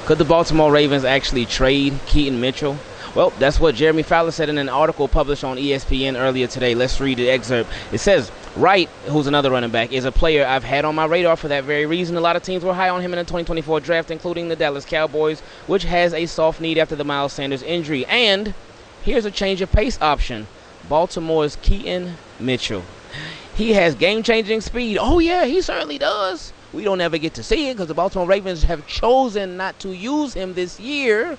Could the Baltimore Ravens actually trade Keaton Mitchell? Well, that's what Jeremy Fowler said in an article published on ESPN earlier today. Let's read the excerpt. It says, Wright, who's another running back, is a player I've had on my radar for that very reason. A lot of teams were high on him in the 2024 draft, including the Dallas Cowboys, which has a soft need after the Miles Sanders injury. And here's a change of pace option. Baltimore's Keaton Mitchell. He has game-changing speed. Oh, yeah, he certainly does. We don't ever get to see it because the Baltimore Ravens have chosen not to use him this year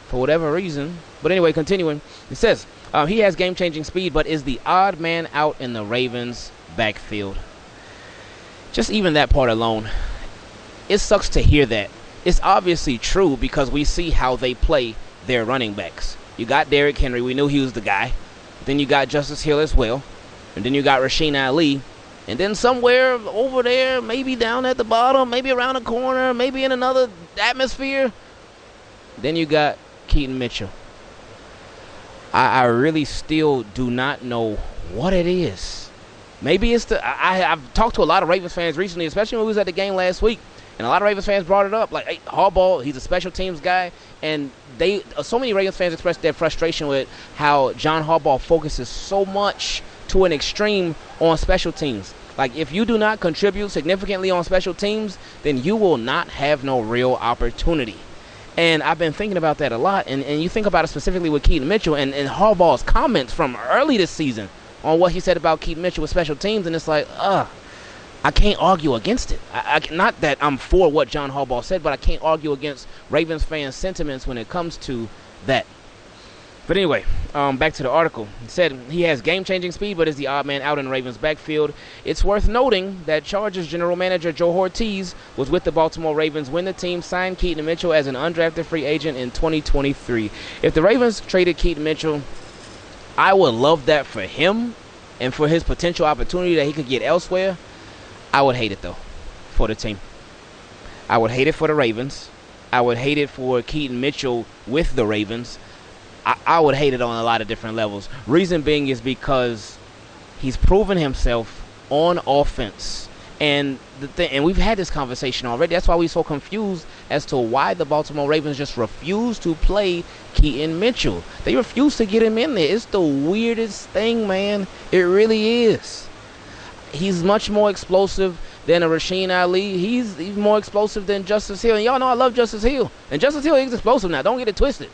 for whatever reason. But anyway, continuing, it says, he has game-changing speed, but is the odd man out in the Ravens' backfield. Just even that part alone, it sucks to hear that. It's obviously true because we see how they play their running backs. You got Derrick Henry. We knew he was the guy. Then you got Justice Hill as well. And then you got Rasheen Ali. And then somewhere over there, maybe down at the bottom, maybe around the corner, maybe in another atmosphere, then you got Keaton Mitchell. I really still do not know what it is. Maybe it's I've talked to a lot of Ravens fans recently, especially when we was at the game last week, and a lot of Ravens fans brought it up. Like, hey, Harbaugh, he's a special teams guy, and so many Ravens fans expressed their frustration with how John Harbaugh focuses so much to an extreme on special teams. Like, if you do not contribute significantly on special teams, then you will not have no real opportunity. And I've been thinking about that a lot, and you think about it specifically with Keaton Mitchell and Harbaugh's comments from early this season on what he said about Keaton Mitchell with special teams, and it's like, I can't argue against it. Not that I'm for what John Harbaugh said, but I can't argue against Ravens fans' sentiments when it comes to that. But anyway, back to the article. It said he has game-changing speed, but is the odd man out in the Ravens' backfield. It's worth noting that Chargers general manager Joe Ortiz was with the Baltimore Ravens when the team signed Keaton Mitchell as an undrafted free agent in 2023. If the Ravens traded Keaton Mitchell, I would love that for him and for his potential opportunity that he could get elsewhere. I would hate it, though, for the team. I would hate it for the Ravens. I would hate it for Keaton Mitchell with the Ravens. I would hate it on a lot of different levels. Reason being is because he's proven himself on offense. And and we've had this conversation already. That's why we're so confused as to why the Baltimore Ravens just refuse to play Keaton Mitchell. They refuse to get him in there. It's the weirdest thing, man. It really is. He's much more explosive than a Rasheen Ali. He's more explosive than Justice Hill. And y'all know I love Justice Hill. And Justice Hill is explosive now. Don't get it twisted.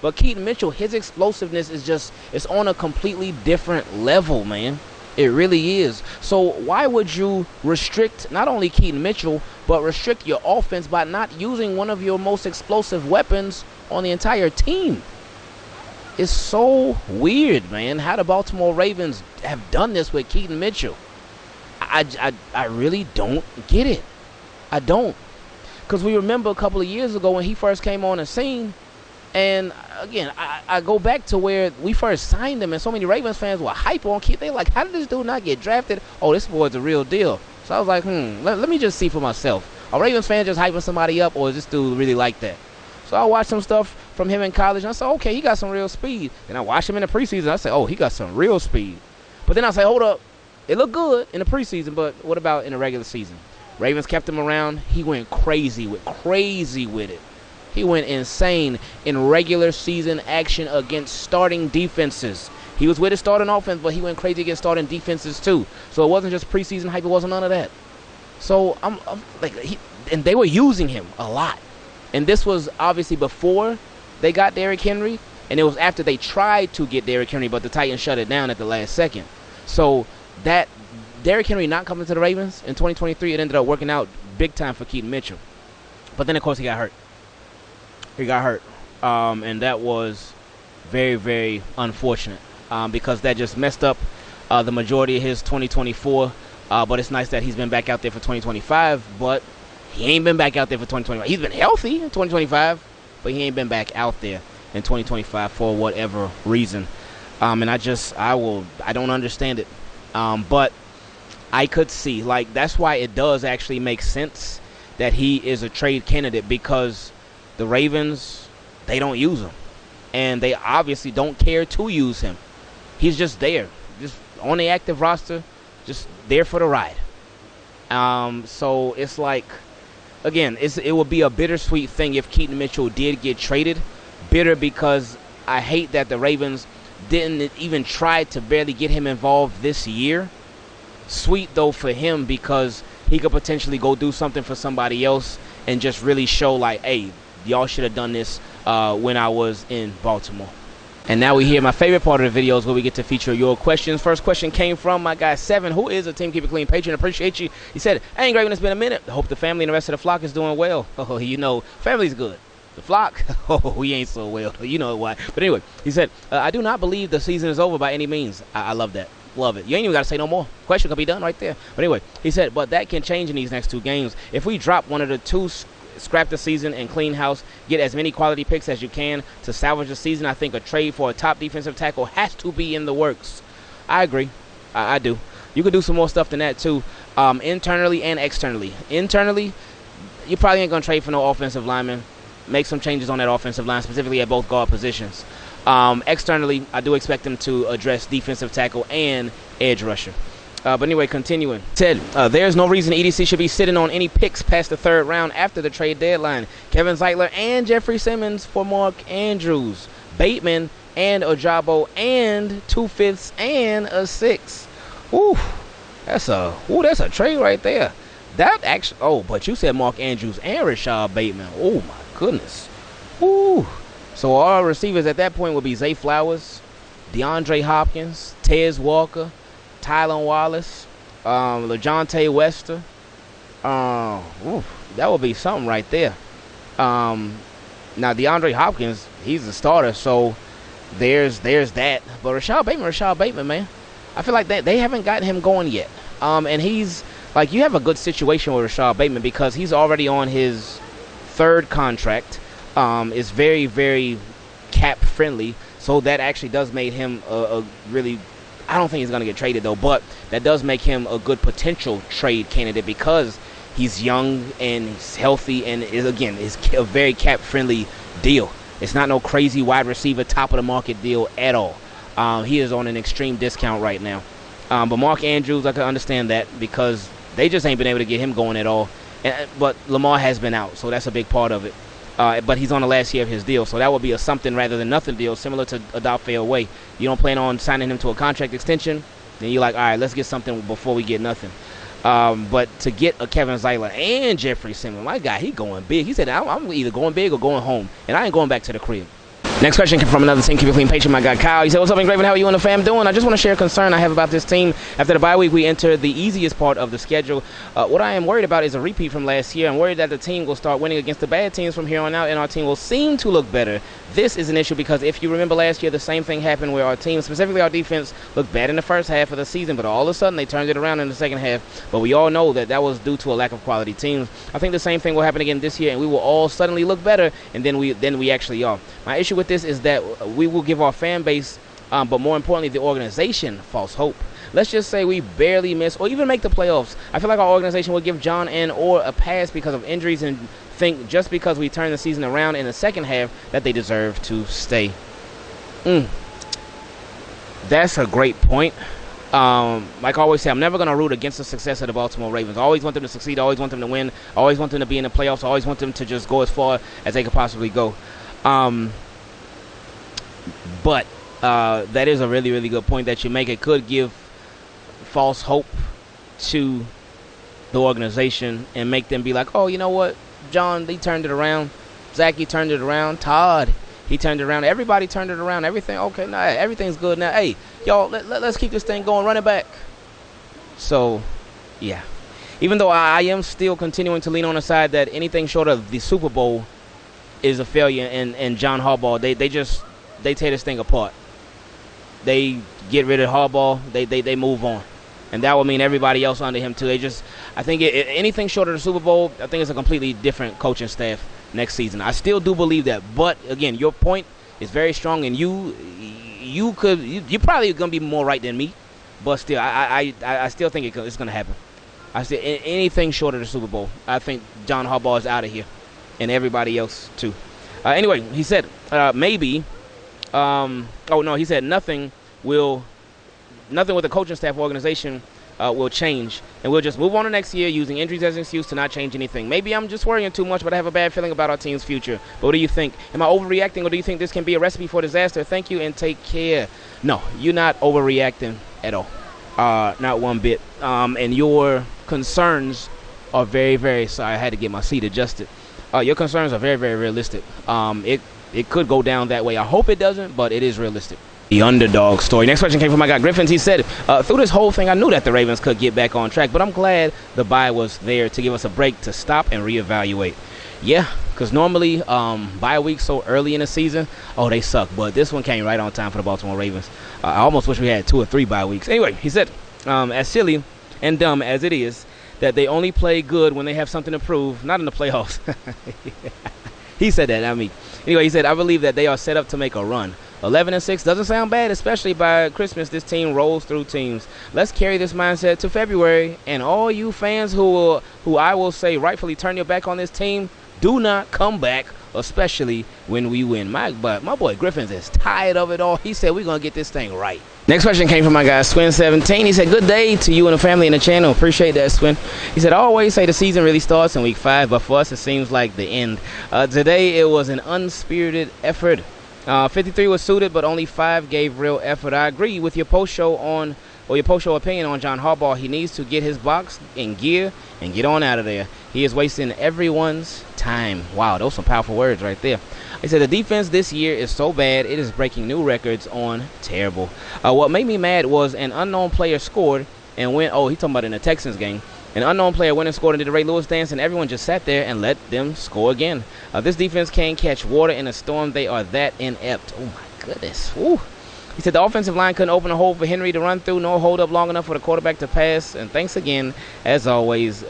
But Keaton Mitchell, his explosiveness is it's on a completely different level, man. It really is. So why would you restrict not only Keaton Mitchell, but restrict your offense by not using one of your most explosive weapons on the entire team? It's so weird, man, how the Baltimore Ravens have done this with Keaton Mitchell. I really don't get it. I don't. Because we remember a couple of years ago when he first came on the scene, and again, I go back to where we first signed him, and so many Ravens fans were hype on Keith. They like, how did this dude not get drafted? Oh, this boy's a real deal. So I was like, let me just see for myself. Are Ravens fans just hyping somebody up, or is this dude really like that? So I watched some stuff from him in college, and I said, okay, he got some real speed. Then I watched him in the preseason. I said, oh, he got some real speed. But then I said, hold up. It looked good in the preseason, but what about in the regular season? Ravens kept him around. He went crazy with it. He went insane in regular season action against starting defenses. He was with his starting offense, but he went crazy against starting defenses too. So it wasn't just preseason hype. It wasn't none of that. So I'm like, and they were using him a lot. And this was obviously before they got Derrick Henry, and it was after they tried to get Derrick Henry, but the Titans shut it down at the last second. So that Derrick Henry not coming to the Ravens in 2023, it ended up working out big time for Keaton Mitchell. But then, of course, he got hurt. And that was very, very unfortunate because that just messed up the majority of his 2024. But it's nice that he's been back out there for 2025, but he ain't been back out there for 2025. He's been healthy in 2025, but he ain't been back out there in 2025 for whatever reason. And I don't understand it. But I could see, like, that's why it does actually make sense that he is a trade candidate, because the Ravens, they don't use him. And they obviously don't care to use him. He's just there, just on the active roster, just there for the ride. So it's like, again, it would be a bittersweet thing if Keaton Mitchell did get traded. Bitter because I hate that the Ravens didn't even try to barely get him involved this year. Sweet, though, for him because he could potentially go do something for somebody else and just really show like, hey, y'all should have done this when I was in Baltimore. And now we hear my favorite part of the videos where we get to feature your questions. First question came from my guy Sevun, who is a Team Keep It Clean patron. Appreciate you. He said, hey, Ingraven, it's been a minute. Hope the family and the rest of the flock is doing well. Oh, you know, family's good. The flock, oh, we ain't so well. You know why. But anyway, he said, I do not believe the season is over by any means. I love that. Love it. You ain't even got to say no more. Question could be done right there. But anyway, he said, but that can change in these next 2 games. If we drop one of the 2, scrap the season and clean house, get as many quality picks as you can to salvage the season, I think a trade for a top defensive tackle has to be in the works. I agree. I do. You could do some more stuff than that too, internally and externally. Internally, you probably ain't going to trade for no offensive lineman. Make some changes on that offensive line, specifically at both guard positions. Externally, I do expect them to address defensive tackle and edge rusher. But anyway, continuing. Said, there's no reason EDC should be sitting on any picks past the 3rd round after the trade deadline. Kevin Zeitler and Jeffrey Simmons for Mark Andrews. Bateman and Ojabo and 2/5 and a 6. Ooh, that's a trade right there. That actually, oh, but you said Mark Andrews and Rashad Bateman. Oh my goodness. Ooh. So our receivers at that point would be Zay Flowers, DeAndre Hopkins, Tez Walker, Tylan Wallace, LaJohntay Wester. That would be something right there. Now DeAndre Hopkins, he's a starter, so there's that. But Rashad Bateman, man, I feel like they haven't gotten him going yet. And he's like, you have a good situation with Rashad Bateman because he's already on his 3rd contract. Is very, very cap friendly, so that actually does make him a really, I don't think he's going to get traded though, but that does make him a good potential trade candidate because he's young and he's healthy and is a very cap friendly deal. It's not no crazy wide receiver top of the market deal at all. He is on an extreme discount right now. But Mark Andrews, I can understand that because they just ain't been able to get him going at all. But Lamar has been out, so that's a big part of it. But he's on the last year of his deal, so that would be a something rather than nothing deal, similar to Odafe Oweh. You don't plan on signing him to a contract extension, then you're like, all right, let's get something before we get nothing. But to get a Kevin Zeitler and Jeffrey Simmons, my guy, he going big. He said, I'm either going big or going home, and I ain't going back to the crib. Next question came from another Team Keep It Clean patron, my guy Kyle. He said, what's up, Ingraven? How are you and the fam doing? I just want to share a concern I have about this team. After the bye week, we enter the easiest part of the schedule. What I am worried about is a repeat from last year. I'm worried that the team will start winning against the bad teams from here on out, and our team will seem to look better. This is an issue because if you remember last year, the same thing happened where our team, specifically our defense, looked bad in the first half of the season, but all of a sudden they turned it around in the second half. But we all know that was due to a lack of quality teams. I think the same thing will happen again this year, and we will all suddenly look better, and then we actually are. My issue with this is that we will give our fan base, but more importantly, the organization, false hope. Let's just say we barely miss or even make the playoffs. I feel like our organization will give John and or a pass because of injuries and think just because we turn the season around in the second half that they deserve to stay. That's a great point. Like I always say, I'm never going to root against the success of the Baltimore Ravens. I always want them to succeed. I always want them to win. I always want them to be in the playoffs. I always want them to just go as far as they could possibly go. But that is a really, really good point that you make. It could give false hope to the organization and make them be like, oh, you know what? John, he turned it around. Zac, he turned it around. Todd, he turned it around. Everybody turned it around. Everything, okay, now everything's good now. Hey, y'all, let's keep this thing going. Run it back. So, yeah. Even though I am still continuing to lean on the side that anything short of the Super Bowl is a failure, and John Harbaugh, they tear this thing apart. They get rid of Harbaugh. They move on. And that would mean everybody else under him, too. I think anything short of the Super Bowl, I think it's a completely different coaching staff next season. I still do believe that. But, again, your point is very strong, and you're probably going to be more right than me. But still, I still think it's going to happen. I still anything short of the Super Bowl, I think John Harbaugh is out of here. And everybody else, too. Anyway, he said maybe. He said nothing with the coaching staff organization will change, and we'll just move on to next year using injuries as an excuse to not change anything. Maybe I'm just worrying too much, but I have a bad feeling about our team's future. But what do you think? Am I overreacting, or do you think this can be a recipe for disaster? Thank you, and take care. No, you're not overreacting at all. Not one bit. And your concerns are very, very, sorry, I had to get my seat adjusted. Your concerns are very, very realistic. It could go down that way. I hope it doesn't, but it is realistic. The underdog story. Next question came from my guy Griffins. He said, through this whole thing, I knew that the Ravens could get back on track, but I'm glad the bye was there to give us a break to stop and reevaluate. Yeah, because normally bye weeks so early in the season, oh, they suck. But this one came right on time for the Baltimore Ravens. I almost wish we had 2 or 3 bye weeks. Anyway, he said, as silly and dumb as it is, that they only play good when they have something to prove, not in the playoffs. He said that, not me. Anyway, he said, I believe that they are set up to make a run. 11-6 doesn't sound bad, especially by Christmas. This team rolls through teams. Let's carry this mindset to February. And all you fans who I will say rightfully turn your back on this team, do not come back, especially when we win. My boy Griffins is tired of it all. He said we're going to get this thing right. Next question came from my guy Swin17. He said, good day to you and the family and the channel. Appreciate that, Swin. He said, I always say the season really starts in week 5, but for us it seems like the end. Today it was an unspirited effort. 53 was suited, but only 5 gave real effort. I agree with your post-show opinion on John Harbaugh. He needs to get his box in gear and get on out of there. He is wasting everyone's time. Wow, those are some powerful words right there. He said the defense this year is so bad, it is breaking new records on terrible. What made me mad was an unknown player scored and went, oh, he's talking about in the Texans game. An unknown player went and scored and did the Ray Lewis dance, and everyone just sat there and let them score again. This defense can't catch water in a storm. They are that inept. Oh, my goodness. Woo. He said the offensive line couldn't open a hole for Henry to run through, nor hold up long enough for the quarterback to pass. And thanks again, as always.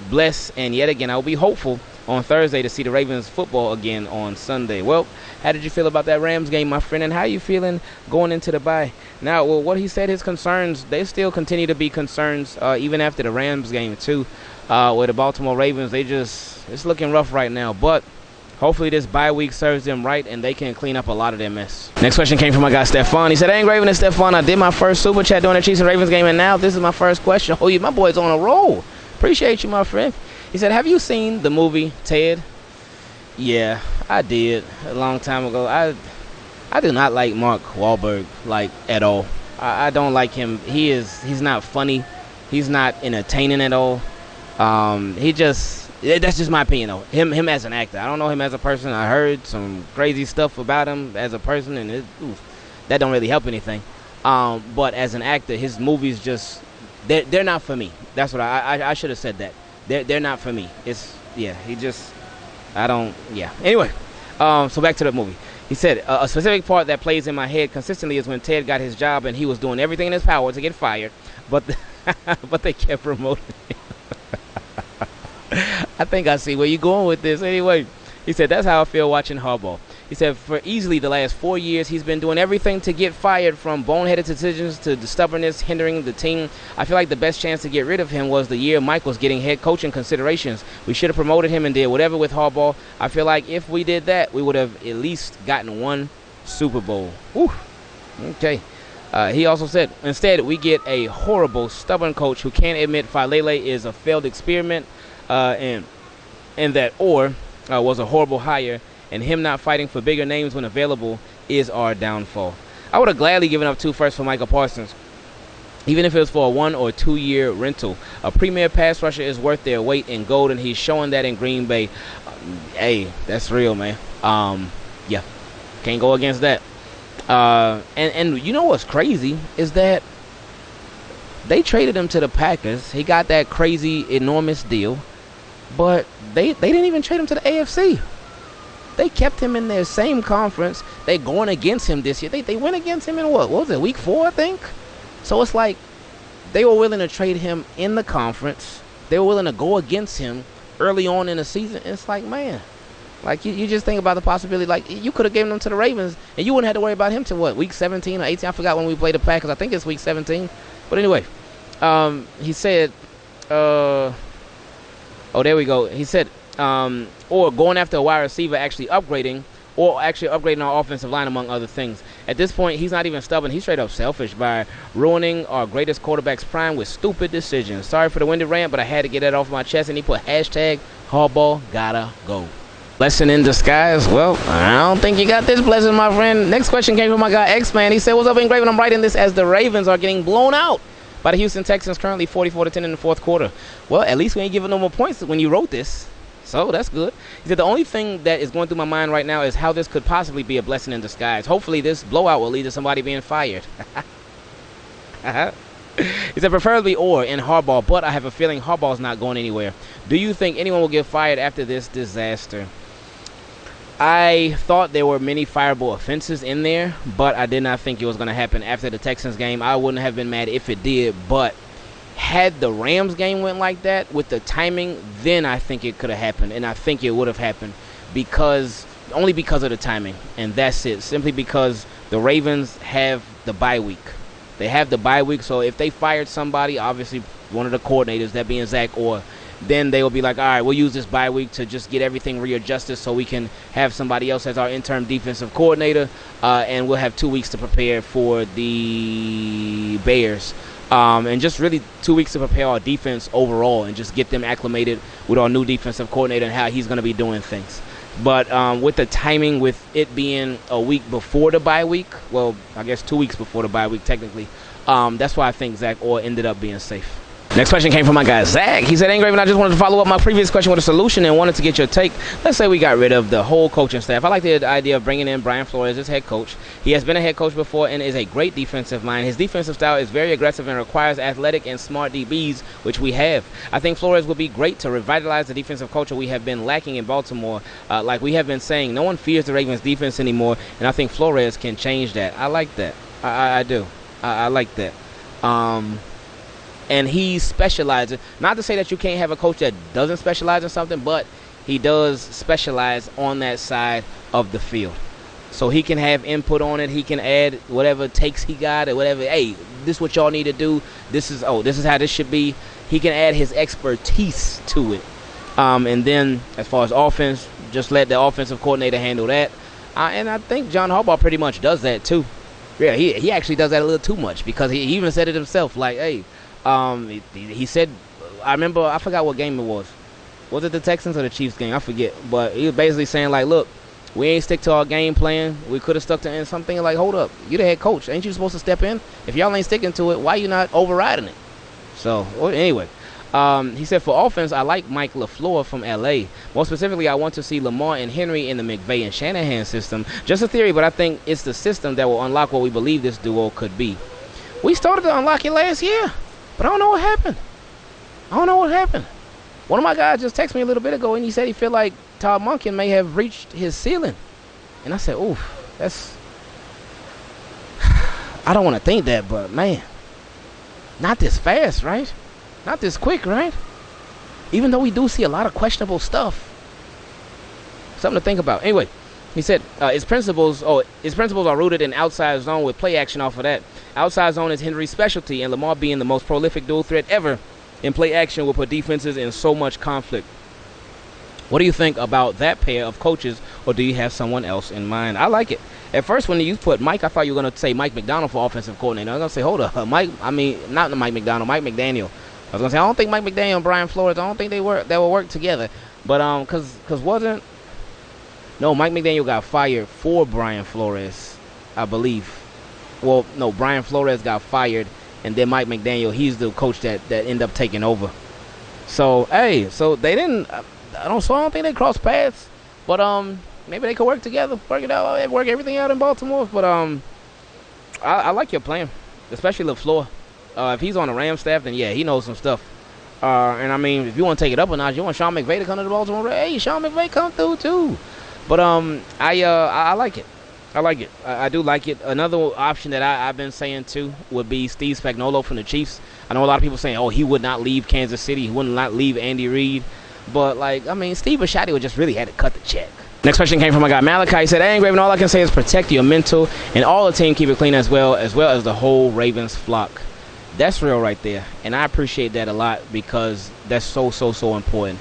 Bless, and yet again, I will be hopeful on Thursday to see the Ravens football again on Sunday. Well, how did you feel about that Rams game, my friend, and how are you feeling going into the bye? Now, well, what he said, his concerns, they still continue to be concerns even after the Rams game, too. With the Baltimore Ravens, it's looking rough right now, but hopefully this bye week serves them right and they can clean up a lot of their mess. Next question came from my guy Stephon. He said, hey, Ingraven and Stephon, I did my first super chat during the Chiefs and Ravens game, and now this is my first question. Oh, my boy's on a roll. Appreciate you, my friend. He said, have you seen the movie Ted? Yeah, I did a long time ago. I do not like Mark Wahlberg, like, at all. I don't like him. He's not funny. He's not entertaining at all. That's just my opinion, though. Him as an actor. I don't know him as a person. I heard some crazy stuff about him as a person, and that don't really help anything. But as an actor, his movies just, they're not for me. That's what I should have said that. They're not for me. Anyway, so back to the movie. He said, a specific part that plays in my head consistently is when Ted got his job and he was doing everything in his power to get fired, but they kept promoting him. I think I see where you're going with this. Anyway, he said, that's how I feel watching Harbaugh. He said, for easily the last 4 years, he's been doing everything to get fired, from boneheaded decisions to the stubbornness hindering the team. I feel like the best chance to get rid of him was the year Mike was getting head coaching considerations. We should have promoted him and did whatever with Harbaugh. I feel like if we did that, we would have at least gotten 1 Super Bowl. Whew. Okay. He also said, instead, we get a horrible, stubborn coach who can't admit Falele is a failed experiment and that was a horrible hire, and him not fighting for bigger names when available is our downfall. I would have gladly given up 2 firsts for Micah Parsons, even if it was for a 1 or 2 year rental. A premier pass rusher is worth their weight in gold, and he's showing that in Green Bay. Hey, that's real, man. Yeah, can't go against that. And you know what's crazy is that they traded him to the Packers. He got that crazy, enormous deal, but they didn't even trade him to the AFC. They kept him in their same conference. They going against him this year. They went against him in what was it, week 4, I think? So it's like they were willing to trade him in the conference. They were willing to go against him early on in the season. It's like, man, like you just think about the possibility. Like, you could have given him to the Ravens, and you wouldn't have to worry about him till what, week 17 or 18? I forgot when we played the Packers. I think it's week 17. But anyway, he said, oh, there we go. He said, or going after a wide receiver, actually upgrading our offensive line, among other things. At this point, he's not even stubborn. He's straight up selfish by ruining our greatest quarterback's prime with stupid decisions. Sorry for the winded rant, but I had to get that off my chest, and he put hashtag Harbaugh gotta go. Blessing in disguise. Well, I don't think you got this blessing, my friend. Next question came from my guy Xman. He said, what's up, Ingraven? I'm writing this as the Ravens are getting blown out by the Houston Texans, currently 44-10 in the fourth quarter. Well, at least we ain't giving no more points when you wrote this. So that's good. He said the only thing that is going through my mind right now is how this could possibly be a blessing in disguise. Hopefully this blowout will lead to somebody being fired. He said preferably or in Harbaugh, but I have a feeling Harbaugh's not going anywhere. Do you think anyone will get fired after this disaster? I thought there were many fireable offenses in there, but I did not think it was going to happen after the Texans game. I wouldn't have been mad if it did, but had the Rams game went like that with the timing, then I think it could have happened, and I think it would have happened only because of the timing, and that's it. Simply because the Ravens have the bye week. They have the bye week, so if they fired somebody, obviously one of the coordinators, that being Zac, or then they will be like, all right, we'll use this bye week to just get everything readjusted so we can have somebody else as our interim defensive coordinator, and we'll have 2 weeks to prepare for the Bears. And just really 2 weeks to prepare our defense overall and just get them acclimated with our new defensive coordinator and how he's going to be doing things. But with the timing, with it being a week before the bye week, well, I guess 2 weeks before the bye week technically, that's why I think Zac Orr ended up being safe. Next question came from my guy Zach. He said, Ingraven, I just wanted to follow up my previous question with a solution and wanted to get your take. Let's say we got rid of the whole coaching staff. I like the idea of bringing in Brian Flores as head coach. He has been a head coach before and is a great defensive mind. His defensive style is very aggressive and requires athletic and smart DBs, which we have. I think Flores would be great to revitalize the defensive culture we have been lacking in Baltimore. Like we have been saying, no one fears the Ravens defense anymore, and I think Flores can change that. I like that. I do. I like that. And he specializes. Not to say that you can't have a coach that doesn't specialize in something, but he does specialize on that side of the field. So he can have input on it. He can add whatever takes he got or whatever. Hey, this is what y'all need to do. This is how this should be. He can add his expertise to it. And then as far as offense, just let the offensive coordinator handle that. And I think John Harbaugh pretty much does that too. Yeah, he actually does that a little too much because he even said it himself. Like, hey, he said, I remember, I forgot what game it was. Was it the Texans or the Chiefs game? I forget. But he was basically saying, like, look, we ain't stick to our game plan. We could have stuck to something like, hold up, you the head coach. Ain't you supposed to step in? If y'all ain't sticking to it, why you not overriding it? So, well, anyway. He said, for offense, I like Mike LaFleur from L.A. More specifically, I want to see Lamar and Henry in the McVay and Shanahan system. Just a theory, but I think it's the system that will unlock what we believe this duo could be. We started to unlock it last year. But I don't know what happened. One of my guys just texted me a little bit ago, and he said he feel like Todd Monken may have reached his ceiling. And I said, oof, that's... I don't want to think that, but, man, not this fast, right? Not this quick, right? Even though we do see a lot of questionable stuff. Something to think about. Anyway, he said his principles are rooted in outside zone with play action off of that. Outside zone is Henry's specialty, and Lamar being the most prolific dual threat ever in play action will put defenses in so much conflict. What do you think about that pair of coaches, or do you have someone else in mind? I like it. At first, when you put Mike, I thought you were going to say Mike McDonald for offensive coordinator. I was going to say, hold up, Mike. I mean, not Mike McDonald, Mike McDaniel. I was going to say, I don't think Mike McDaniel and Brian Flores, I don't think they will work together. But because Mike McDaniel got fired for Brian Flores, I believe. Well, no, Brian Flores got fired, and then Mike McDaniel, he's the coach that ended up taking over. So, hey, so they didn't, I don't think they crossed paths, but maybe they could work together, work everything out in Baltimore. But I like your plan, especially LaFleur. If he's on the Rams staff, then yeah, he knows some stuff. And I mean, if you want to take it up a notch, you want Sean McVay to come to the Baltimore Ravens, hey, Sean McVay come through too. But I like it. I do like it. Another option that I've been saying too would be Steve Spagnuolo from the Chiefs. I know a lot of people saying, oh, he would not leave Kansas City. He would not leave Andy Reid. But, like, I mean, Steve Bisciotti would just really had to cut the check. Next question came from my guy Malachai. He said, hey, Ingraven, all I can say is protect your mental and all the team keep it clean as well as the whole Ravens flock. That's real right there. And I appreciate that a lot because that's so important.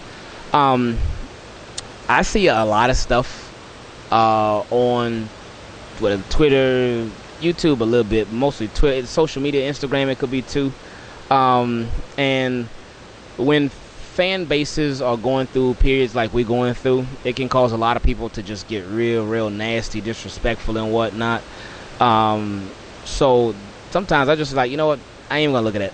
I see a lot of stuff on Twitter, YouTube a little bit, mostly Twitter, social media, Instagram it could be too. And when fan bases are going through periods like we're going through, it can cause a lot of people to just get real nasty, disrespectful and whatnot. So sometimes I just like, you know what, I ain't even gonna look at it.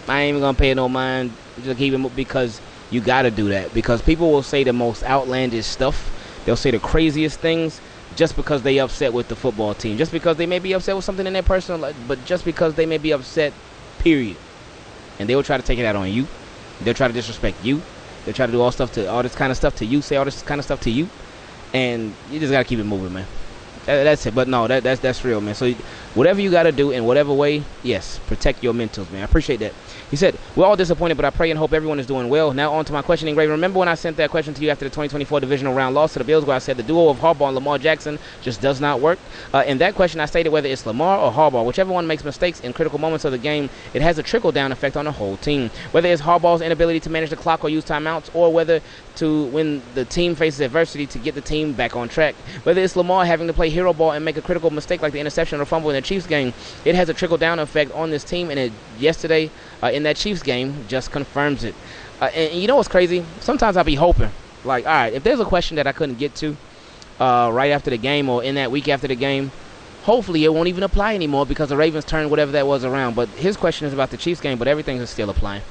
I ain't even gonna pay no mind. Just keep it, because you gotta do that, because people will say the most outlandish stuff. They'll say the craziest things just because they upset with the football team, just because they may be upset with something in their personal life, but just because they may be upset, period. And they will try to take it out on you. They'll try to disrespect you. They'll try to do all this kind of stuff to you, say all this kind of stuff to you, and you just gotta keep it moving, man. That's it. But no, that's real, man. So whatever you gotta do in whatever way, yes, protect your mentals, man. I appreciate that. He said, we're all disappointed, but I pray and hope everyone is doing well. Now on to my question, Ingraven. Remember when I sent that question to you after the 2024 divisional round loss to the Bills, where I said the duo of Harbaugh and Lamar Jackson just does not work? In that question, I stated whether it's Lamar or Harbaugh, whichever one makes mistakes in critical moments of the game, it has a trickle-down effect on the whole team. Whether it's Harbaugh's inability to manage the clock or use timeouts, or whether to, when the team faces adversity, to get the team back on track. Whether it's Lamar having to play hero ball and make a critical mistake like the interception or fumble in the Chiefs game, it has a trickle-down effect on this team, and yesterday in that Chiefs game just confirms it. And you know what's crazy? Sometimes I'll be hoping, like, all right, if there's a question that I couldn't get to right after the game or in that week after the game, hopefully it won't even apply anymore because the Ravens turned whatever that was around. But his question is about the Chiefs game, but everything is still applying.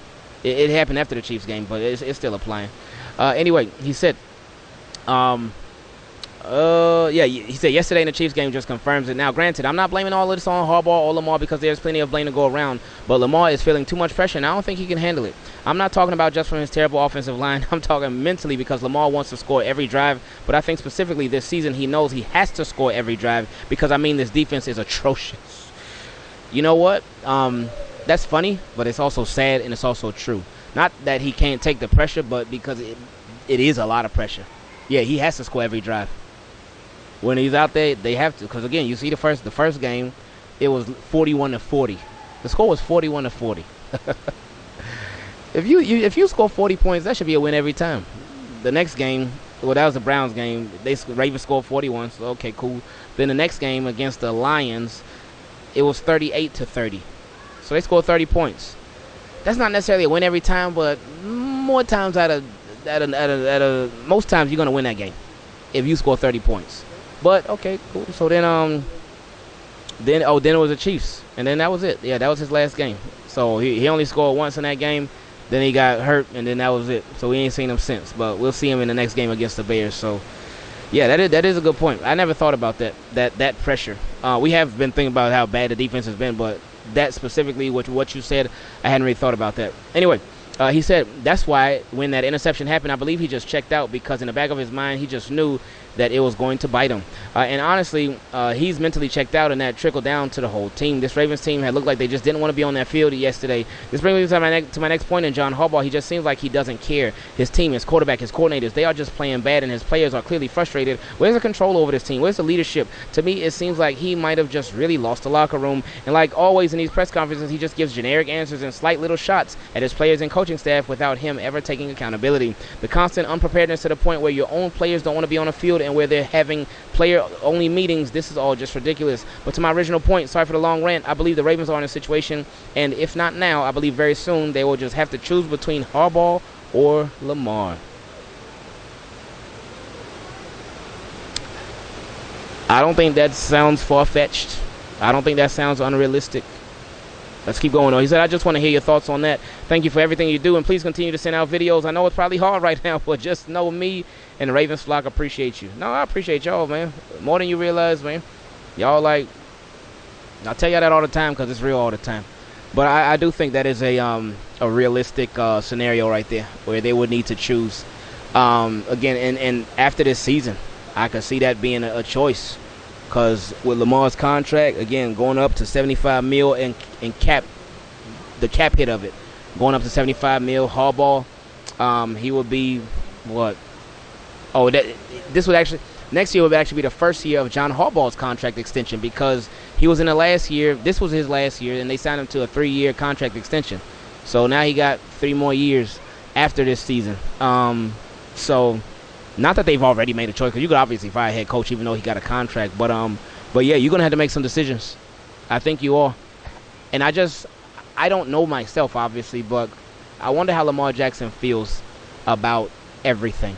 It happened after the Chiefs game, but it's still applying. Anyway, he said, he said yesterday in the Chiefs game just confirms it. Now, granted, I'm not blaming all of this on Harbaugh or Lamar because there's plenty of blame to go around, but Lamar is feeling too much pressure, and I don't think he can handle it. I'm not talking about just from his terrible offensive line. I'm talking mentally, because Lamar wants to score every drive, but I think specifically this season he knows he has to score every drive because, this defense is atrocious. You know what? That's funny, but it's also sad, and it's also true. Not that he can't take the pressure, but because it is a lot of pressure. Yeah, he has to score every drive. When he's out there, they have to, because again, you see the first game, it was 41-40. The score was 41-40. If you score 40 points, that should be a win every time. The next game, well, that was the Browns game. Ravens scored 41, so okay, cool. Then the next game against the Lions, it was 38-30. So they scored 30 points. That's not necessarily a win every time, but more times most times you're gonna win that game if you score 30 points. But okay, cool. So then it was the Chiefs, and then that was it. Yeah, that was his last game. So he only scored once in that game. Then he got hurt, and then that was it. So we ain't seen him since. But we'll see him in the next game against the Bears. So yeah, that is a good point. I never thought about that pressure. We have been thinking about how bad the defense has been, but that specifically, what you said, I hadn't really thought about that. Anyway, he said that's why when that interception happened, I believe he just checked out, because in the back of his mind, he just knew that it was going to bite him. And honestly, he's mentally checked out, and that trickled down to the whole team. This Ravens team had looked like they just didn't want to be on that field yesterday. This brings me to my next point in John Harbaugh. He just seems like he doesn't care. His team, his quarterback, his coordinators, they are just playing bad, and his players are clearly frustrated. Where's the control over this team? Where's the leadership? To me, it seems like he might have just really lost the locker room. And like always in these press conferences, he just gives generic answers and slight little shots at his players and coaching staff without him ever taking accountability. The constant unpreparedness to the point where your own players don't want to be on the field and where they're having player-only meetings, this is all just ridiculous. But to my original point, sorry for the long rant, I believe the Ravens are in a situation, and if not now, I believe very soon, they will just have to choose between Harbaugh or Lamar. I don't think that sounds far-fetched. I don't think that sounds unrealistic. Let's keep going on. He said, I just want to hear your thoughts on that. Thank you for everything you do, and please continue to send out videos. I know it's probably hard right now, but just know me and the Ravens flock appreciate you. No, I appreciate y'all, man. More than you realize, man. Y'all like, I'll tell y'all that all the time because it's real all the time. But I do think that is a realistic scenario right there where they would need to choose. Again, and after this season, I could see that being a choice. Because with Lamar's contract, again, going up to $75 million and the cap hit of it, going up to $75 million, Harbaugh, he would be, what? Oh, next year would actually be the first year of John Harbaugh's contract extension, because he was in the last year. This was his last year, and they signed him to a 3-year contract extension. So now he got 3 more years after this season. So not that they've already made a choice, because you could obviously fire a head coach even though he got a contract. But But yeah, you're gonna have to make some decisions. I think you are. And I don't know myself, obviously, but I wonder how Lamar Jackson feels about everything.